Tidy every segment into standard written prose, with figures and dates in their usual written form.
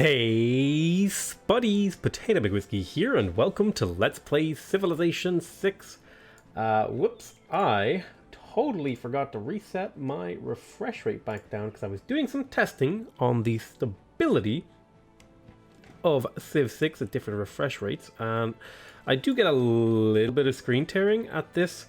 Hey Spuddies, Potatomcwhiskey here, and welcome to Let's Play Civilization 6. Whoops, I totally forgot to reset my refresh rate back down because I was doing some testing on the stability of Civ 6 at different refresh rates, and I do get a little bit of screen tearing at this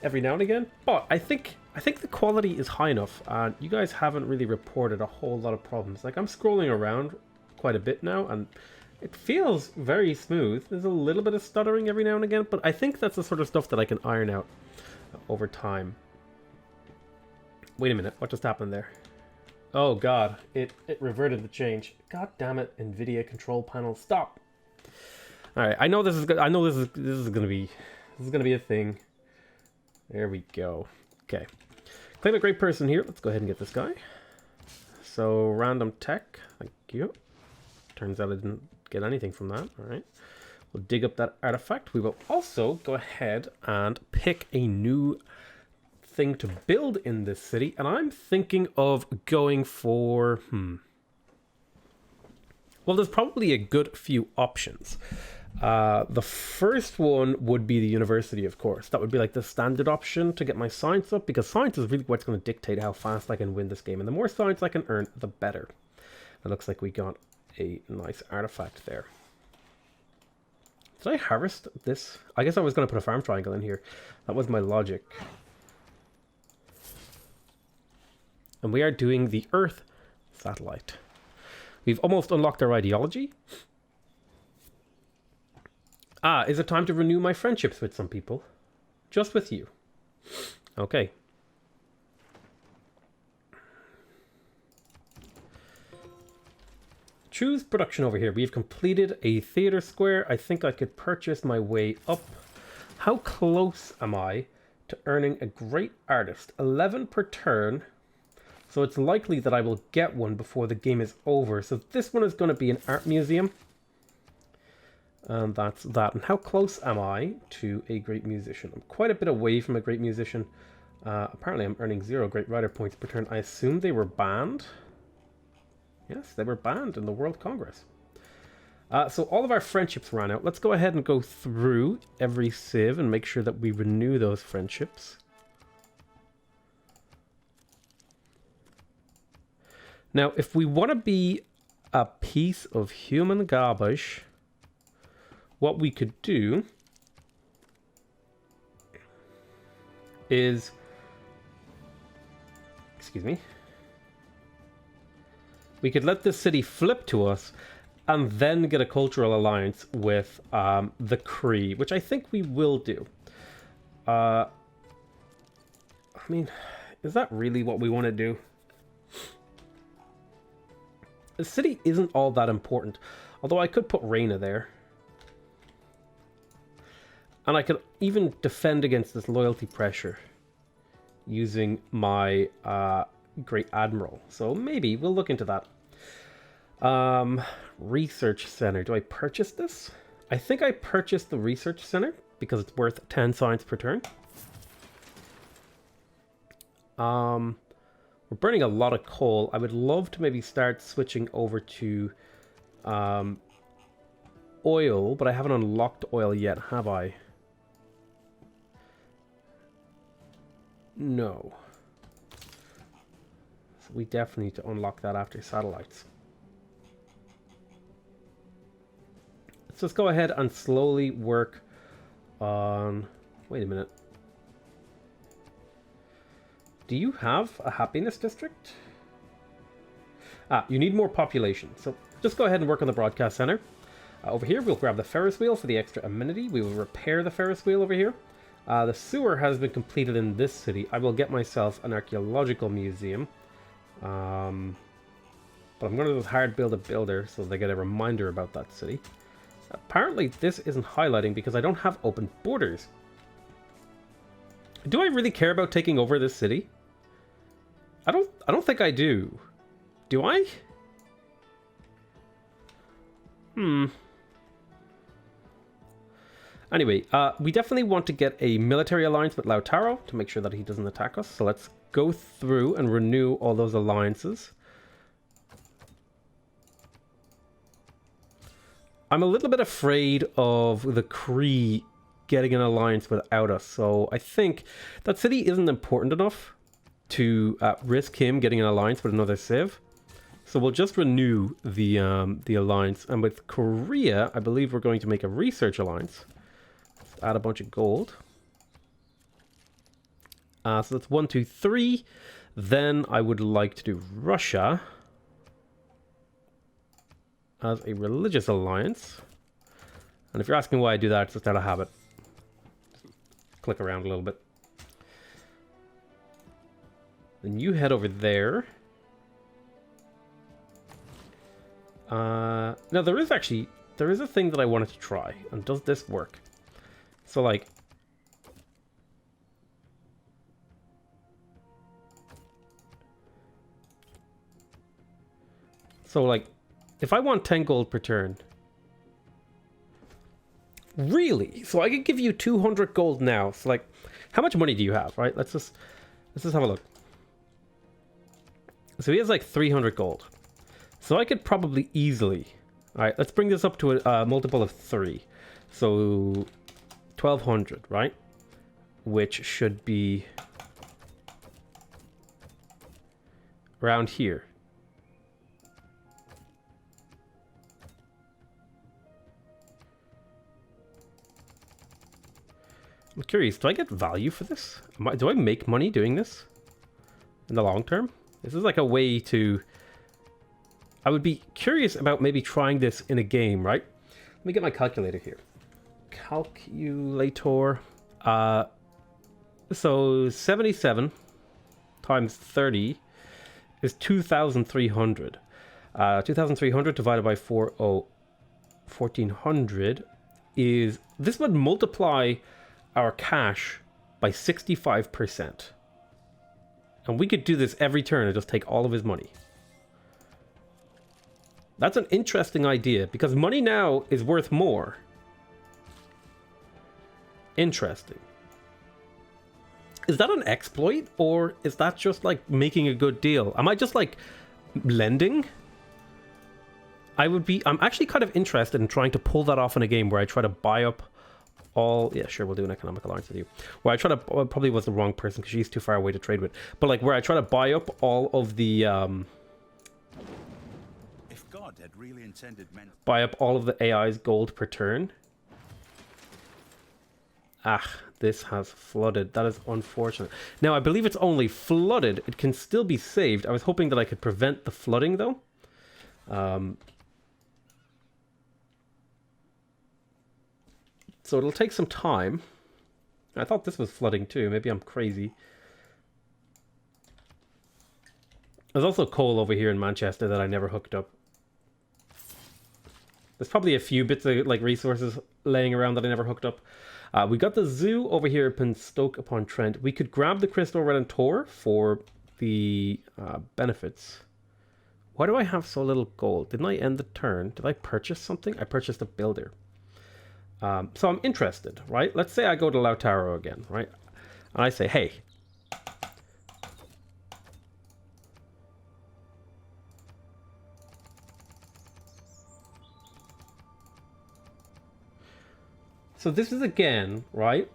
every now and again, but I think the quality is high enough, and you guys haven't really reported a whole lot of problems. Like, I'm scrolling around quite a bit now, and it feels very smooth. There's a little bit of stuttering every now and again, but I think that's the sort of stuff that I can iron out over time. Wait a minute, what just happened there? Oh god, it reverted the change. God damn it, NVIDIA control panel, stop! Alright, I know this is good. I know this is gonna be a thing. There we go. Okay. Claim a great person here. Let's go ahead and get this guy. So, random tech. Thank you. Turns out I didn't get anything from that. Alright. We'll dig up that artifact. We will also go ahead and pick a new thing to build in this city. And I'm thinking of going for... Well, there's probably a good few options. The first one would be the university, of course. That would be like the standard option to get my science up, because science is really what's going to dictate how fast I can win this game. And the more science I can earn, the better. It looks like we got a nice artifact there. Did I harvest this? I guess I was going to put a farm triangle in here. That was my logic. And we are doing the Earth satellite. We've almost unlocked our ideology. Is it time to renew my friendships with some people? Just with you. Okay. Choose production over here. We've completed a theater square. I think I could purchase my way up. How close am I to earning a great artist? 11 per turn. So it's likely that I will get one before the game is over. So this one is going to be an art museum. And that's that. And how close am I to a great musician? I'm quite a bit away from a great musician. Apparently I'm earning 0 great writer points per turn. I assume they were banned. Yes, they were banned in the World Congress. So all of our friendships ran out. Let's go ahead and go through every civ and make sure that we renew those friendships. Now, if we want to be a piece of human garbage, what we could do is, excuse me, we could let this city flip to us and then get a cultural alliance with the Cree, which I think we will do. I mean, is that really what we want to do? The city isn't all that important, although I could put Reina there. And I could even defend against this loyalty pressure using my Great Admiral. So maybe we'll look into that. Research Center. Do I purchase this? I think I purchased the Research Center because it's worth 10 science per turn. We're burning a lot of coal. I would love to maybe start switching over to oil, but I haven't unlocked oil yet, have I? No. So we definitely need to unlock that after satellites. Let's just go ahead and slowly work on... Wait a minute. Do you have a happiness district? You need more population. So just go ahead and work on the broadcast center. Over here, we'll grab the Ferris wheel for the extra amenity. We will repair the Ferris wheel over here. The sewer has been completed in this city. I will get myself an archaeological museum. But I'm going to just hard build a builder so they get a reminder about that city. Apparently this isn't highlighting because I don't have open borders. Do I really care about taking over this city? I don't think I do. Do I? Anyway, we definitely want to get a military alliance with Lautaro to make sure that he doesn't attack us. So let's go through and renew all those alliances. I'm a little bit afraid of the Kree getting an alliance without us. So I think that city isn't important enough to risk him getting an alliance with another Civ. So we'll just renew the alliance. And with Korea, I believe we're going to make a research alliance. Let's add a bunch of gold. So that's 1, 2, 3. Then I would like to do Russia as a religious alliance. And if you're asking why I do that, it's just out of habit. Click around a little bit. Then you head over there. Now there is a thing that I wanted to try. And does this work? So like, if I want 10 gold per turn. Really? So I could give you 200 gold now. So like, how much money do you have, right? Let's just have a look. So he has like 300 gold. So I could probably easily... Alright, let's bring this up to a multiple of 3. So 1200, right? Which should be around here. I'm curious, do I get value for this? Do I make money doing this in the long term? This is like a way to... I would be curious about maybe trying this in a game, right? Let me get my calculator here. Calculator. So 77 times 30 is 2,300. 2,300 divided by 1,400 is... This would multiply our cash by 65%. And we could do this every turn and just take all of his money. That's an interesting idea, because money now is worth more. Interesting. Is that an exploit, or is that just like making a good deal? Am I just like lending? I'm actually kind of interested in trying to pull that off in a game where I try to buy up all... Yeah, sure, we'll do an economic alliance with you. Where I try to... Well, probably was the wrong person because she's too far away to trade with. But like where I try to buy up all of the... If God had really intended men... Buy up all of the AI's gold per turn. Ah, this has flooded. That is unfortunate. Now, I believe it's only flooded. It can still be saved. I was hoping that I could prevent the flooding, though. So it'll take some time. I thought this was flooding too. Maybe I'm crazy. There's also coal over here in Manchester that I never hooked up. There's probably a few bits of like resources laying around that I never hooked up. We got the zoo over here up in Stoke-upon-Trent. We could grab the Crystal Redentor for the benefits. Why do I have so little gold? Didn't I end the turn? Did I purchase something? I purchased a builder. So I'm interested, right? Let's say I go to Lautaro again, right? And I say, hey. So this is again, right?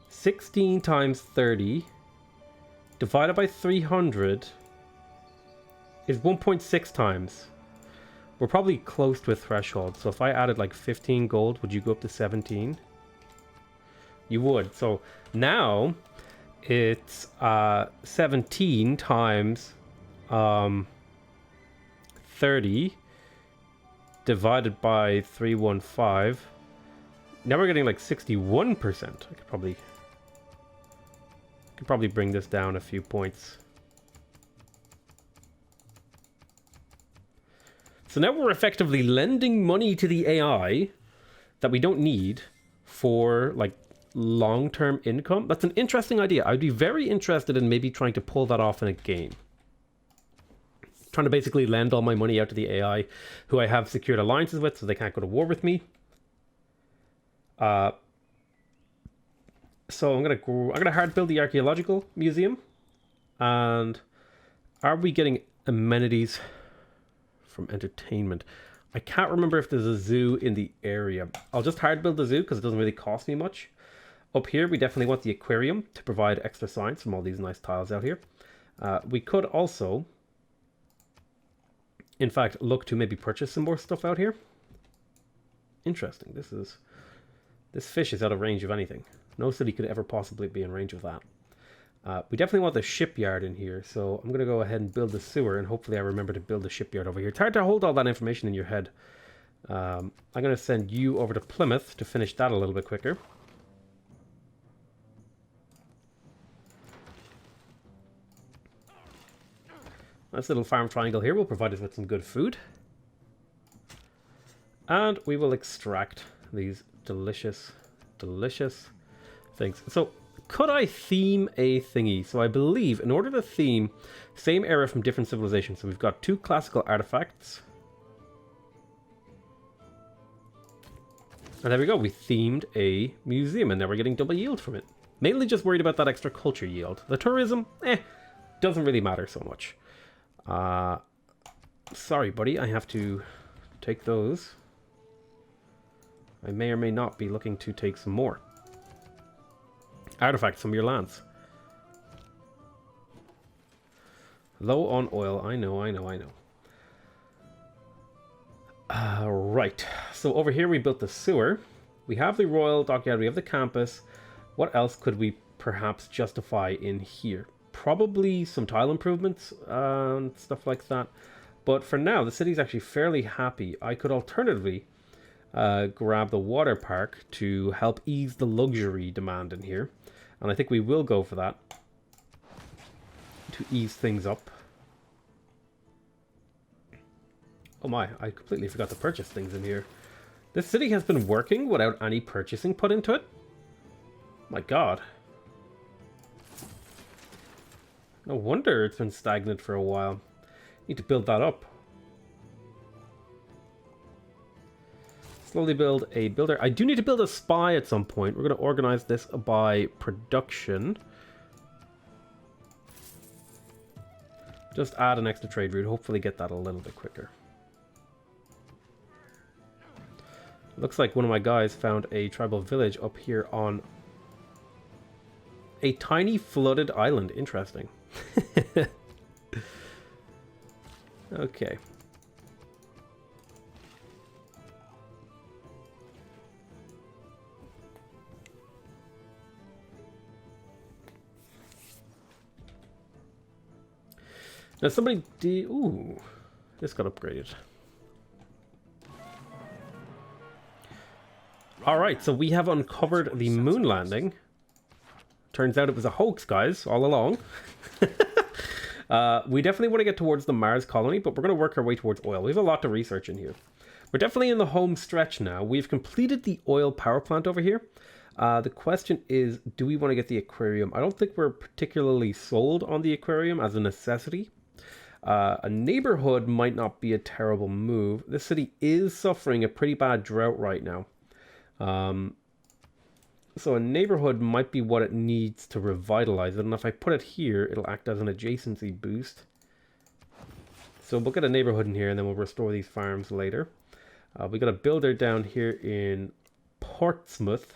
16 times 30 divided by 300 is 1.6 times. We're probably close to a threshold. So if I added like 15 gold, would you go up to 17? You would. So now it's 17 times 30 divided by 315. Now we're getting like 61%. I could probably bring this down a few points. So now we're effectively lending money to the AI that we don't need for like long-term income. That's an interesting idea. I'd be very interested in maybe trying to pull that off in a game. Trying to basically lend all my money out to the AI who I have secured alliances with so they can't go to war with me. So I'm gonna hard build the archaeological museum. And are we getting amenities from entertainment? I can't remember if there's a zoo in the area. I'll just hard build the zoo because it doesn't really cost me much. Up here, we definitely want the aquarium to provide extra science from all these nice tiles out here. We could also, in fact, look to maybe purchase some more stuff out here. Interesting. This fish is out of range of anything. No city could ever possibly be in range of that. We definitely want the shipyard in here, so I'm going to go ahead and build the sewer, and hopefully I remember to build the shipyard over here. It's hard to hold all that information in your head. I'm going to send you over to Plymouth to finish that a little bit quicker. This little farm triangle here will provide us with some good food. And we will extract these delicious, delicious things. So, could I theme a thingy? So I believe in order to theme same era from different civilizations. So we've got 2 classical artifacts. And there we go. We themed a museum and now we're getting double yield from it. Mainly just worried about that extra culture yield. The tourism, doesn't really matter so much. Sorry, buddy. I have to take those. I may or may not be looking to take some more artifacts from your lands. Low on oil. I know. Right. So over here we built the sewer. We have the royal dockyard. We have the campus. What else could we perhaps justify in here? Probably some tile improvements and stuff like that. But for now, the city's actually fairly happy. I could alternatively grab the water park to help ease the luxury demand in here. And I think we will go for that to ease things up. Oh my, I completely forgot to purchase things in here. This city has been working without any purchasing put into it. My god. No wonder it's been stagnant for a while. Need to build that up. Slowly build a builder. I do need to build a spy at some point. We're going to organize this by production. Just add an extra trade route. Hopefully get that a little bit quicker. Looks like one of my guys found a tribal village up here on a tiny flooded island. Interesting. Okay. Now somebody did... Ooh, this got upgraded. Alright, so we have uncovered the moon landing. Turns out it was a hoax, guys, all along. We definitely want to get towards the Mars colony, but we're going to work our way towards oil. We have a lot to research in here. We're definitely in the home stretch now. We've completed the oil power plant over here. The question is, do we want to get the aquarium? I don't think we're particularly sold on the aquarium as a necessity. A neighborhood might not be a terrible move. This city is suffering a pretty bad drought right now. So a neighborhood might be what it needs to revitalize it. And if I put it here, it'll act as an adjacency boost. So we'll get a neighborhood in here and then we'll restore these farms later. We got a builder down here in Portsmouth.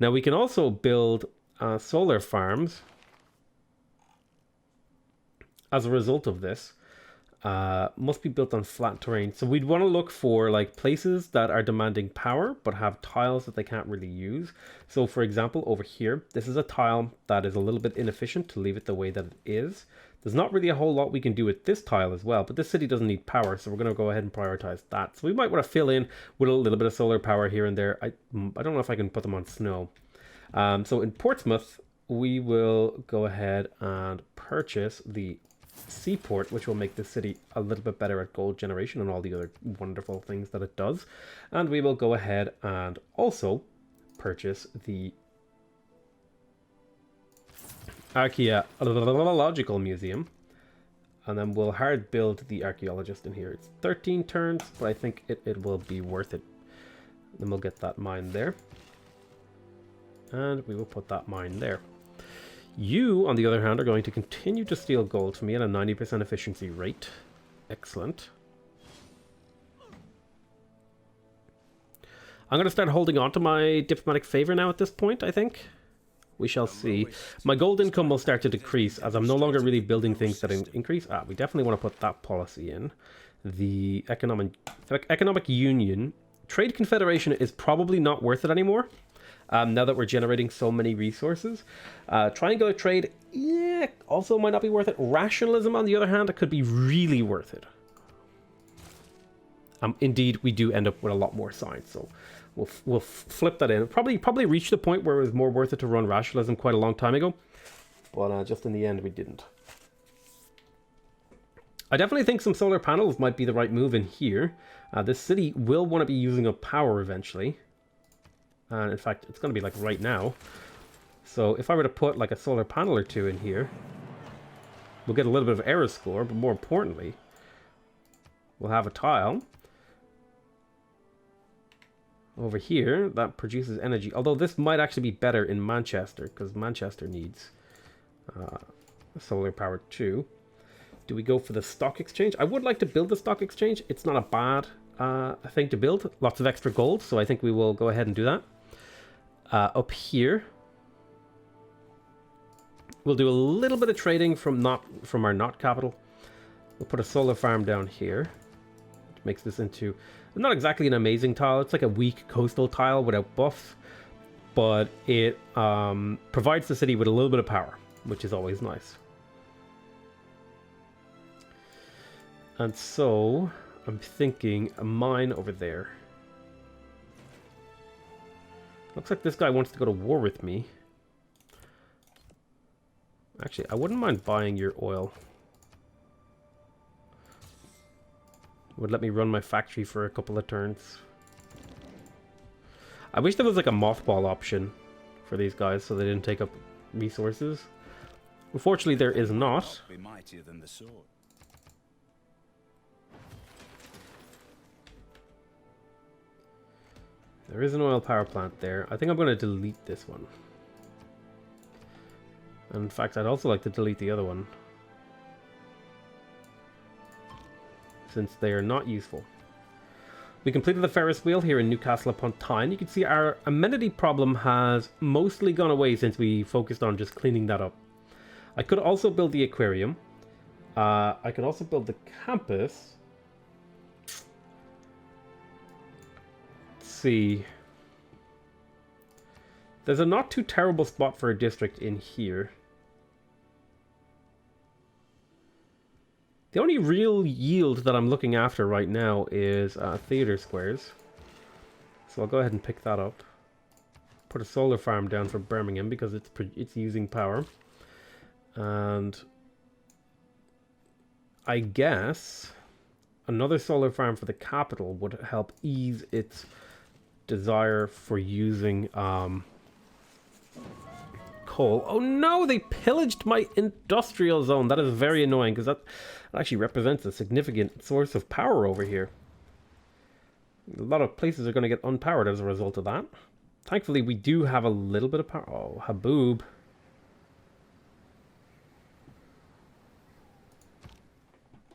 Now we can also build solar farms as a result of this. Must be built on flat terrain. So we'd want to look for like places that are demanding power but have tiles that they can't really use. So for example, over here, this is a tile that is a little bit inefficient to leave it the way that it is. There's not really a whole lot we can do with this tile as well, but this city doesn't need power, so we're going to go ahead and prioritize that. So we might want to fill in with a little bit of solar power here and there. I don't know if I can put them on snow. So in Portsmouth, we will go ahead and purchase the seaport, which will make the city a little bit better at gold generation and all the other wonderful things that it does. And we will go ahead and also purchase the Archaeological Museum, and then we'll hard build the archaeologist in here. It's 13 turns, but I think it will be worth it. Then we'll get that mine there, and we will put that mine there. You, on the other hand, are going to continue to steal gold from me at a 90% efficiency rate. Excellent. I'm going to start holding on to my diplomatic favor now at this point, I think. We shall see. My gold income will start to decrease as I'm no longer really building things that increase. We definitely want to put that policy in. The economic union. Trade confederation is probably not worth it anymore. Now that we're generating so many resources. Triangular trade, yeah, also might not be worth it. Rationalism, on the other hand, it could be really worth it. Indeed, we do end up with a lot more science, so we'll flip that in. Probably reached the point where it was more worth it to run rationalism quite a long time ago, but just in the end, we didn't. I definitely think some solar panels might be the right move in here. This city will want to be using up power eventually. And in fact, it's going to be like right now. So if I were to put like a solar panel or two in here, we'll get a little bit of error score, but more importantly, we'll have a tile over here that produces energy. Although this might actually be better in Manchester, because Manchester needs solar power too. Do we go for the stock exchange? I would like to build the stock exchange. It's not a bad thing to build. Lots of extra gold, so I think we will go ahead and do that. Up here, we'll do a little bit of trading from our not capital. We'll put a solar farm down here, which makes this into not exactly an amazing tile. It's like a weak coastal tile without buffs, but it provides the city with a little bit of power, which is always nice. And so I'm thinking a mine over there. Looks like this guy wants to go to war with me. Actually, I wouldn't mind buying your oil. It would let me run my factory for a couple of turns. I wish there was like a mothball option for these guys so they didn't take up resources. Unfortunately, there is not. Be mightier than the sword. There is an oil power plant there. I think I'm going to delete this one. And in fact, I'd also like to delete the other one, since they are not useful. We completed the Ferris wheel here in Newcastle upon Tyne. You can see our amenity problem has mostly gone away since we focused on just cleaning that up. I could also build the aquarium. I could also build the campus. See, there's a not too terrible spot for a district in here. The only real yield that I'm looking after right now is theater squares, so I'll go ahead and pick that up. Put a solar farm down for Birmingham because it's using power, and I guess another solar farm for the capital would help ease its desire for using coal. Oh no, they pillaged my industrial zone. That is very annoying because that actually represents a significant source of power over here. A lot of places are going to get unpowered as a result of that. Thankfully, we do have a little bit of power. Oh, Haboob.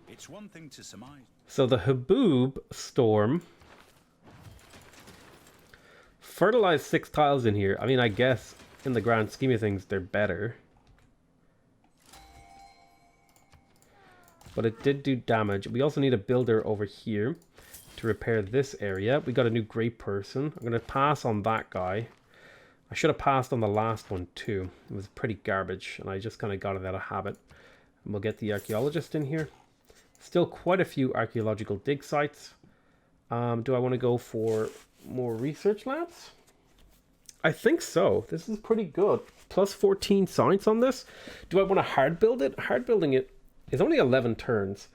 It's one thing to surmise. So the Haboob storm fertilized 6 tiles in here. I mean, I guess in the grand scheme of things, they're better. But it did do damage. We also need a builder over here to repair this area. We got a new grey person. I'm going to pass on that guy. I should have passed on the last one too. It was pretty garbage, and I just kind of got it out of habit. And we'll get the archaeologist in here. Still quite a few archaeological dig sites. Do I want to go for more research labs? I think so. This is pretty good. Plus 14 science on this. Do I want to hard build it? Hard building it is only 11 turns,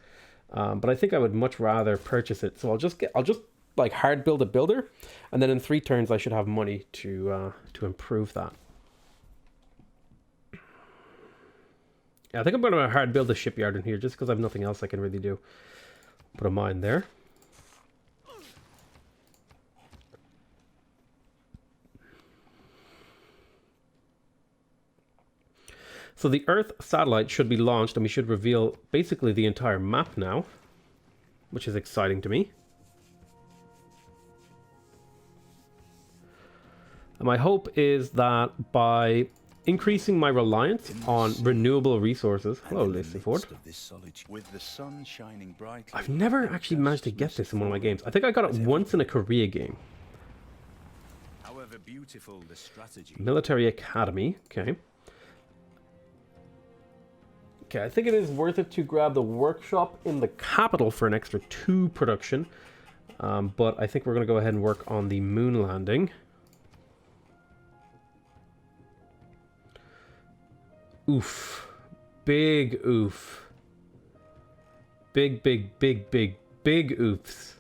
but I think I would much rather purchase it. So I'll just like hard build a builder, and then in 3 turns I should have money to improve that. Yeah, I think I'm going to hard build a shipyard in here just because I have nothing else I can really do. Put a mine there. So the Earth satellite should be launched, and we should reveal basically the entire map now, which is exciting to me. And my hope is that by increasing my reliance on renewable resources... Hello, Lacey Ford. With the sun shining brightly, I've never actually managed to get this in one of my games. I think I got it once in a Korea game. however beautiful the strategy. Military Academy. Okay. Okay, I think it is worth it to grab the workshop in the capital for an extra 2 production. But I think we're going to go ahead and work on the moon landing. Oof. Big oof. Big, big, big, big, big oofs.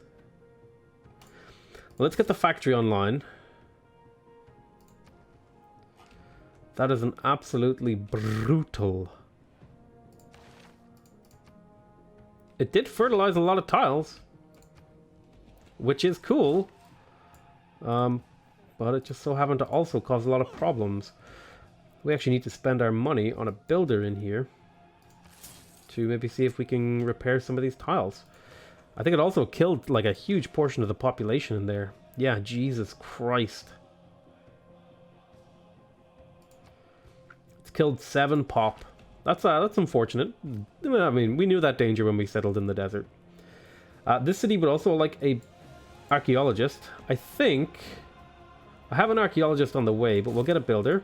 Well, let's get the factory online. That is an absolutely brutal... It did fertilize a lot of tiles, which is cool, but it just so happened to also cause a lot of problems. We actually need to spend our money on a builder in here to maybe see if we can repair some of these tiles. I think it also killed like a huge portion of the population in there. Yeah, Jesus Christ. It's killed 7 pop. That's unfortunate. I mean, we knew that danger when we settled in the desert. This city would also like a archaeologist. I think I have an archaeologist on the way, but we'll get a builder.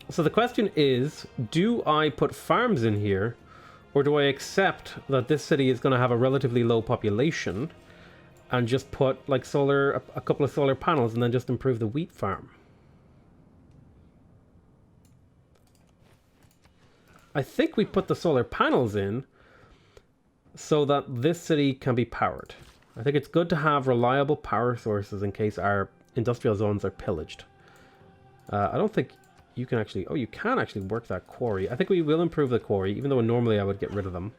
So the question is, do I put farms in here, or do I accept that this city is going to have a relatively low population and just put like a couple of solar panels and then just improve the wheat farm? I think we put the solar panels in so that this city can be powered. I think it's good to have reliable power sources in case our industrial zones are pillaged. I don't think you can actually... Oh, you can actually work that quarry. I think we will improve the quarry, even though normally I would get rid of them.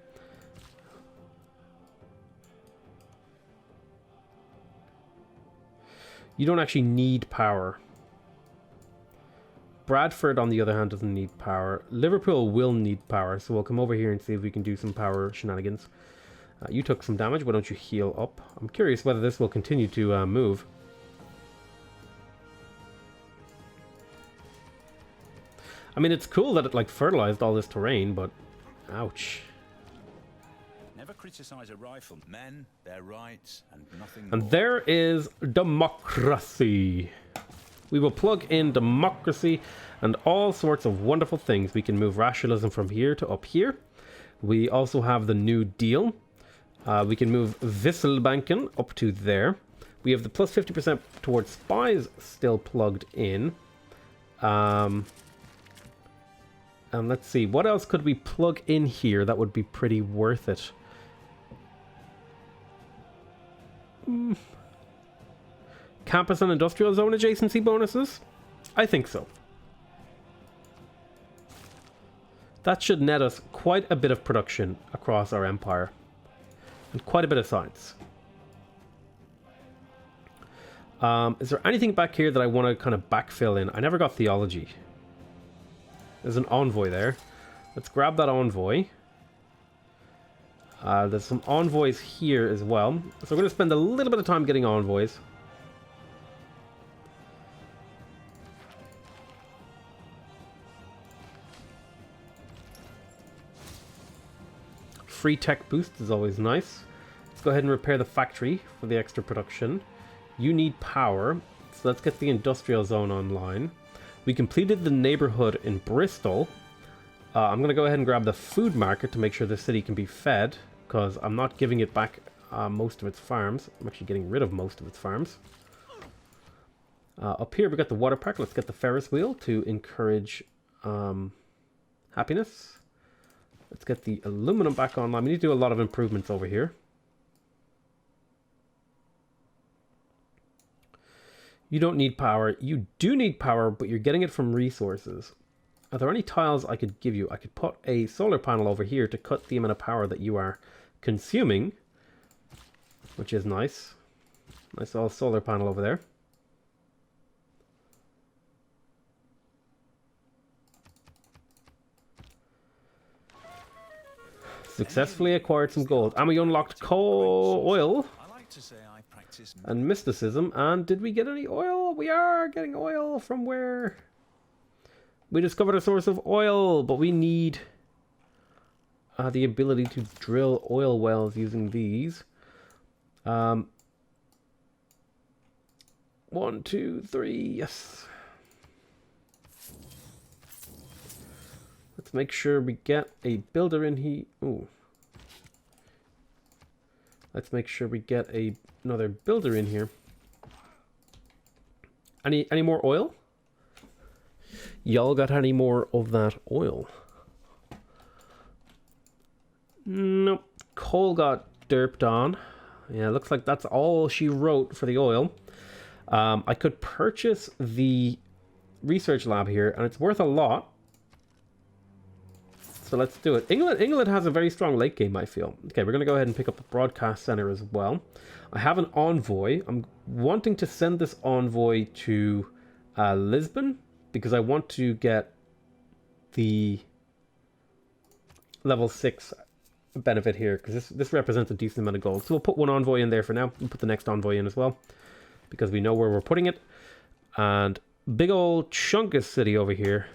You don't actually need power. Bradford, on the other hand, doesn't need power. Liverpool will need power, so we'll come over here and see if we can do some power shenanigans. You took some damage. Why don't you heal up? I'm curious whether this will continue to move. I mean, it's cool that it like fertilized all this terrain, but ouch. Never criticize a rifle. Men, their rights, and nothing And more. there is democracy. We will plug in democracy and all sorts of wonderful things. We can move rationalism from here to up here. We also have the New Deal. We can move Wisselbanken up to there. We have the plus 50% towards spies still plugged in. And let's see, what else could we plug in here that would be pretty worth it? Campus and industrial zone adjacency bonuses? I think so. That should net us quite a bit of production across our empire. And quite a bit of science. Is there anything back here that I want to kind of backfill in? I never got theology. There's an envoy there. Let's grab that envoy. There's some envoys here as well. So we're going to spend a little bit of time getting envoys. Free tech boost is always nice. Let's go ahead and repair the factory for the extra production. You need power, so let's get the industrial zone online. We completed the neighborhood in Bristol. I'm going to go ahead and grab the food market to make sure the city can be fed, because I'm not giving it back most of its farms. I'm actually getting rid of most of its farms. Up here we got the water park. Let's get the Ferris wheel to encourage happiness. Let's get the aluminum back online. We need to do a lot of improvements over here. You don't need power. You do need power, but you're getting it from resources. Are there any tiles I could give you? I could put a solar panel over here to cut the amount of power that you are consuming, which is nice. Nice little solar panel over there. Successfully acquired some gold. And we unlocked coal oil. I like to say I practice greatest and mysticism. And did we get any oil? We are getting oil from where? We discovered a source of oil, but we need the ability to drill oil wells using these. 1, 2, 3, yes. Let's make sure we get a builder in here. Ooh. Let's make sure we get another builder in here. Any more oil? Y'all got any more of that oil? Nope. Coal got derped on. Yeah, looks like that's all she wrote for the oil. I could purchase the research lab here, and it's worth a lot. So let's do it. England has a very strong late game, I feel. Okay, we're going to go ahead and pick up the broadcast center as well. I have an envoy. I'm wanting to send this envoy to Lisbon because I want to get the level 6 benefit here because this represents a decent amount of gold. So we'll put one envoy in there for now. We'll put the next envoy in as well because we know where we're putting it. And big old chunkus city over here.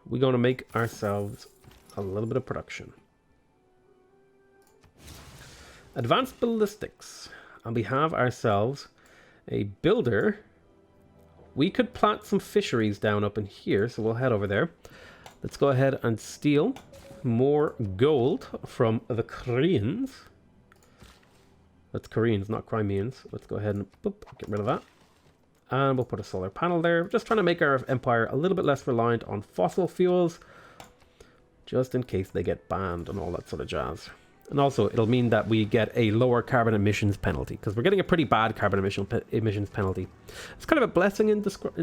We're going to make ourselves a little bit of production. Advanced ballistics. And we have ourselves a builder. We could plant some fisheries down up in here, so we'll head over there. Let's go ahead and steal more gold from the Koreans. That's Koreans, not Crimeans. Let's go ahead and boop, get rid of that. And we'll put a solar panel there. Just trying to make our empire a little bit less reliant on fossil fuels. Just in case they get banned and all that sort of jazz. And also, it'll mean that we get a lower carbon emissions penalty. Because we're getting a pretty bad carbon emissions penalty. It's kind of a blessing in disguise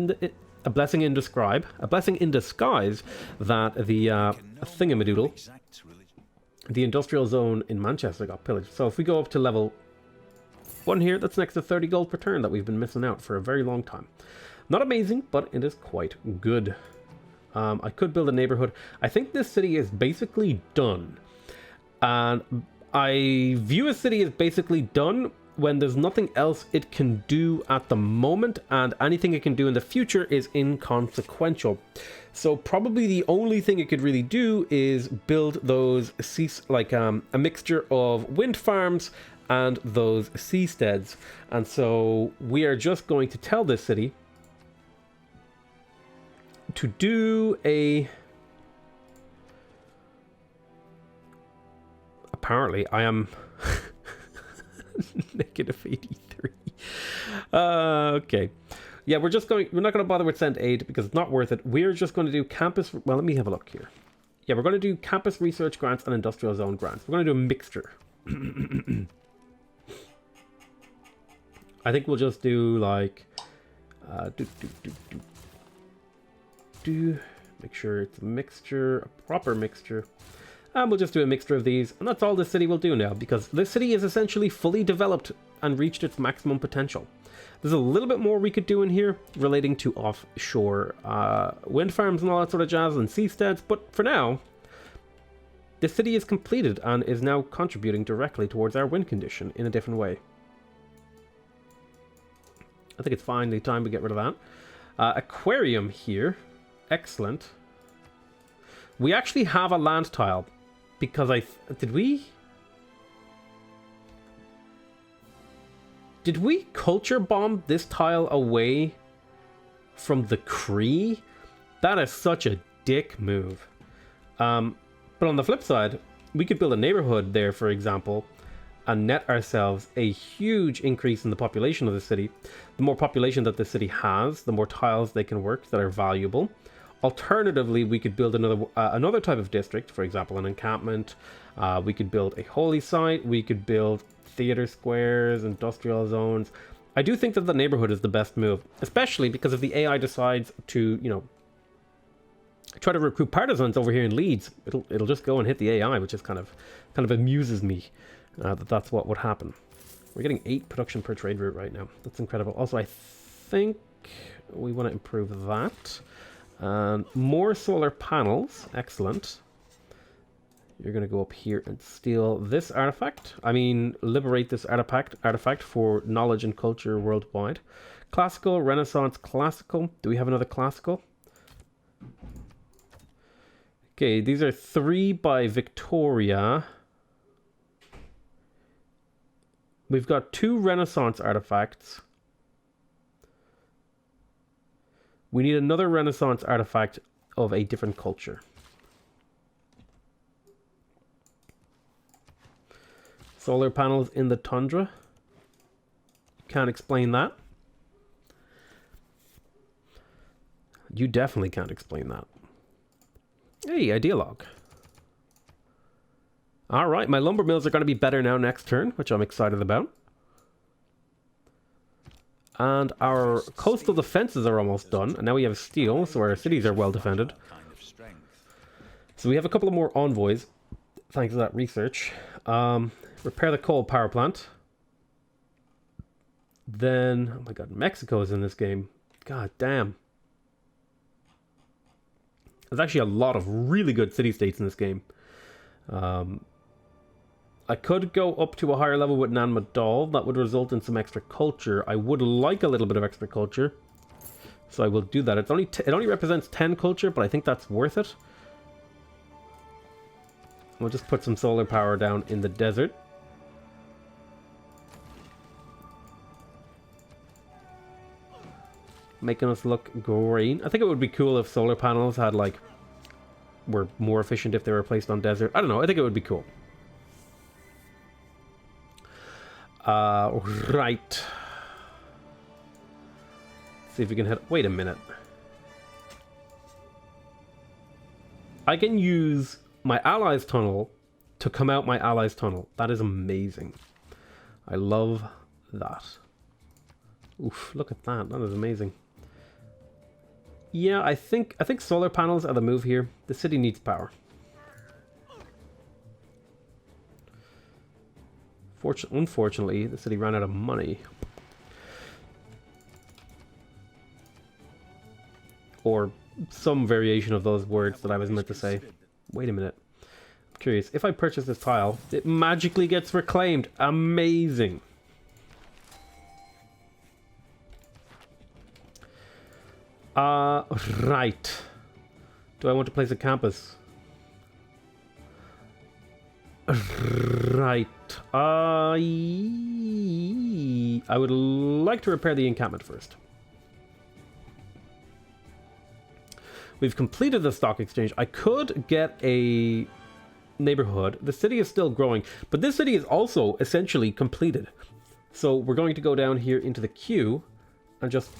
that the thingamadoodle, the industrial zone in Manchester got pillaged. So if we go up to level 1 here, that's next to 30 gold per turn that we've been missing out for a very long time. Not amazing, but it is quite good. I could build a neighborhood. I think this city is basically done. And I view a city as basically done when there's nothing else it can do at the moment, and anything it can do in the future is inconsequential. So probably the only thing it could really do is build those a mixture of wind farms and those seasteads. And so we are just going to tell this city to do a... Apparently I am negative 83. Okay. Yeah, we're not going to bother with send aid because it's not worth it. We're just going to do campus... Well, let me have a look here. Yeah, we're going to do campus research grants and industrial zone grants. We're going to do a mixture. I think we'll just do like make sure it's a mixture, a proper mixture, and we'll just do a mixture of these, and that's all this city will do now because this city is essentially fully developed and reached its maximum potential. There's a little bit more we could do in here relating to offshore wind farms and all that sort of jazz and seasteads, but for now the city is completed and is now contributing directly towards our win condition in a different way. I think it's finally time to get rid of that. Aquarium here. Excellent. We actually have a land tile because did we culture bomb this tile away from the Cree? That is such a dick move. But on the flip side, we could build a neighborhood there, for example, and net ourselves a huge increase in the population of the city. The more population that the city has, the more tiles they can work that are valuable. Alternatively, we could build another type of district, for example, an encampment. We could build a holy site. We could build theater squares, industrial zones. I do think that the neighborhood is the best move, especially because if the AI decides to, try to recruit partisans over here in Leeds, it'll just go and hit the AI, which is kind of amuses me. That's what would happen. We're getting 8 production per trade route right now. That's incredible. Also, I think we want to improve that. More solar panels. Excellent. You're going to go up here and steal this artifact. I mean, liberate this artifact for knowledge and culture worldwide. Classical, Renaissance, classical. Do we have another classical? Okay, these are 3 by Victoria. We've got 2 Renaissance artifacts. We need another Renaissance artifact of a different culture. Solar panels in the tundra. Can't explain that. You definitely can't explain that. Hey, a dialogue. Alright, my lumber mills are going to be better now next turn, which I'm excited about. And our coastal defenses are almost done. And now we have steel, so our cities are well defended. So we have a couple of more envoys, thanks to that research. Repair the coal power plant. Then, oh my god, Mexico is in this game. God damn. There's actually a lot of really good city-states in this game. I could go up to a higher level with Nan Madol. That would result in some extra culture. I would like a little bit of extra culture, so I will do that. It only represents 10 culture, but I think that's worth it. We'll just put some solar power down in the desert. Making us look green. I think it would be cool if solar panels had were more efficient if they were placed on desert. I don't know. I think it would be cool. Right. See if we can hit. Wait a minute. I can use my allies tunnel to come out my allies tunnel. That is amazing. I love that. Oof! Look at that. That is amazing. Yeah, I think solar panels are the move here. The city needs power. Unfortunately, the city ran out of money. Or some variation of those words that I was meant to say. Wait a minute. I'm curious. If I purchase this tile, it magically gets reclaimed. Amazing. Right. Do I want to place a campus? Right. I would like to repair the encampment first. We've completed the stock exchange. I could get a neighborhood. The city is still growing, but this city is also essentially completed. So we're going to go down here into the queue and just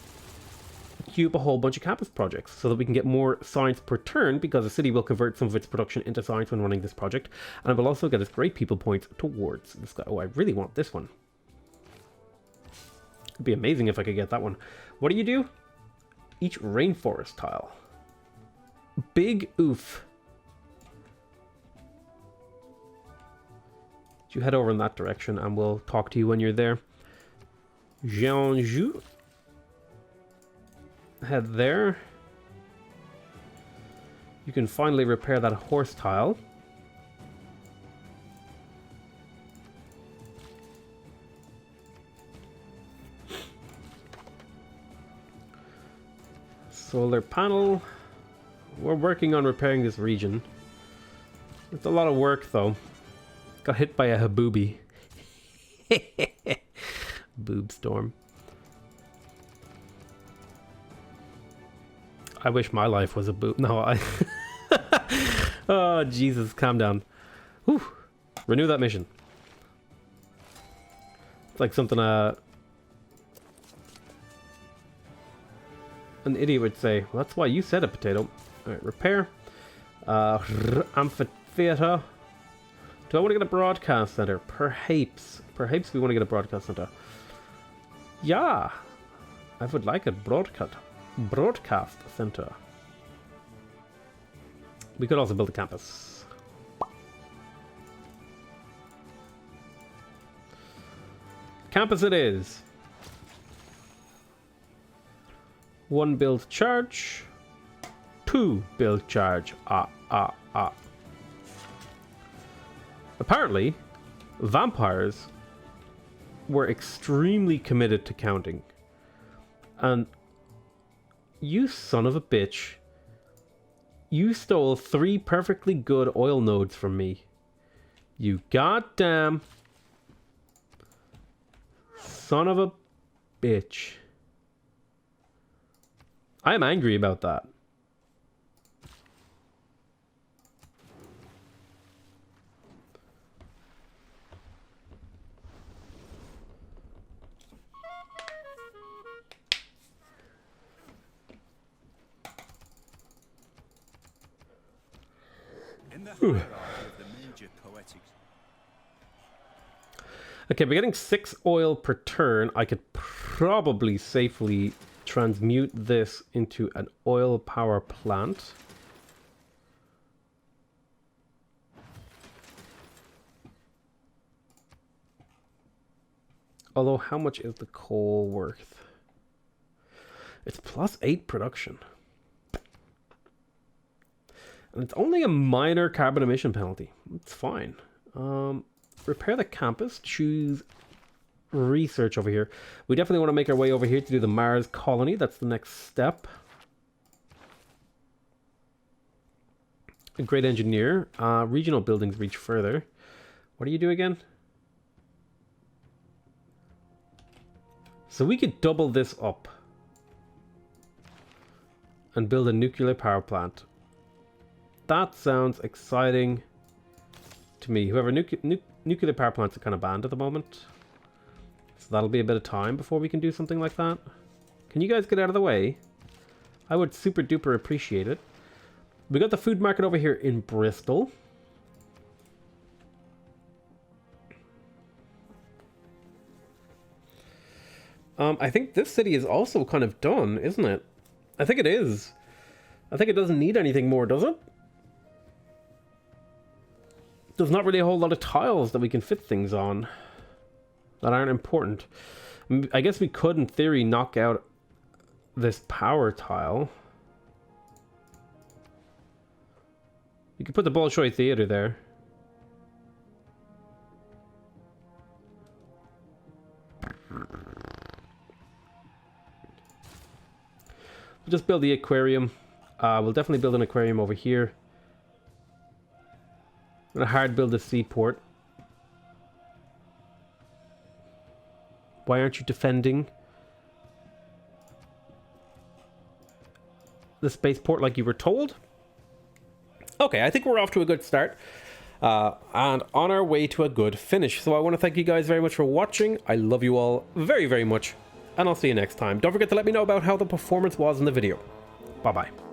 queue up a whole bunch of campus projects so that we can get more science per turn, because the city will convert some of its production into science when running this project, and it will also get us great people points towards this guy. Oh, I really want this one. It'd be amazing if I could get that one. What do you do? Each rainforest tile. Big oof. You head over in that direction and we'll talk to you when you're there. Jeanju. Head there. You can finally repair that horse tile. Solar panel. We're working on repairing this region. It's a lot of work though. Got hit by a habooby. Boob storm. I wish my life was a boob. No, I... Oh, Jesus, calm down. Whew. Renew that mission. It's like something an idiot would say. Well, that's why you said a potato. Alright, repair. Amphitheater. Do I want to get a broadcast center? Perhaps. Perhaps we want to get a broadcast center. Yeah. I would like a broadcast center. We could also build a campus. Campus it is. 1 build charge. 2 build charge. Apparently, vampires were extremely committed to counting. And you son of a bitch, you stole 3 perfectly good oil nodes from me. You goddamn son of a bitch. I am angry about that. In the hierarchy of the major poetics. Okay, we're getting 6 oil per turn. I could probably safely transmute this into an oil power plant. Although, how much is the coal worth? It's +8 production. And it's only a minor carbon emission penalty. It's fine. Repair the campus. Choose research over here. We definitely want to make our way over here to do the Mars colony. That's the next step. A great engineer. Regional buildings reach further. What do you do again? So we could double this up and build a nuclear power plant. That sounds exciting to me. However, nuclear power plants are kind of banned at the moment. So that'll be a bit of time before we can do something like that. Can you guys get out of the way? I would super duper appreciate it. We got the food market over here in Bristol. I think this city is also kind of done, isn't it? I think it is. I think it doesn't need anything more, does it? There's not really a whole lot of tiles that we can fit things on that aren't important. I guess we could, in theory, knock out this power tile. You could put the Bolshoi Theater there. We'll just build the aquarium. We'll definitely build an aquarium over here. I'm gonna hard build a seaport. Why aren't you defending the spaceport like you were told? Okay, I think we're off to a good start. And on our way to a good finish. So I want to thank you guys very much for watching. I love you all very, very much. And I'll see you next time. Don't forget to let me know about how the performance was in the video. Bye-bye.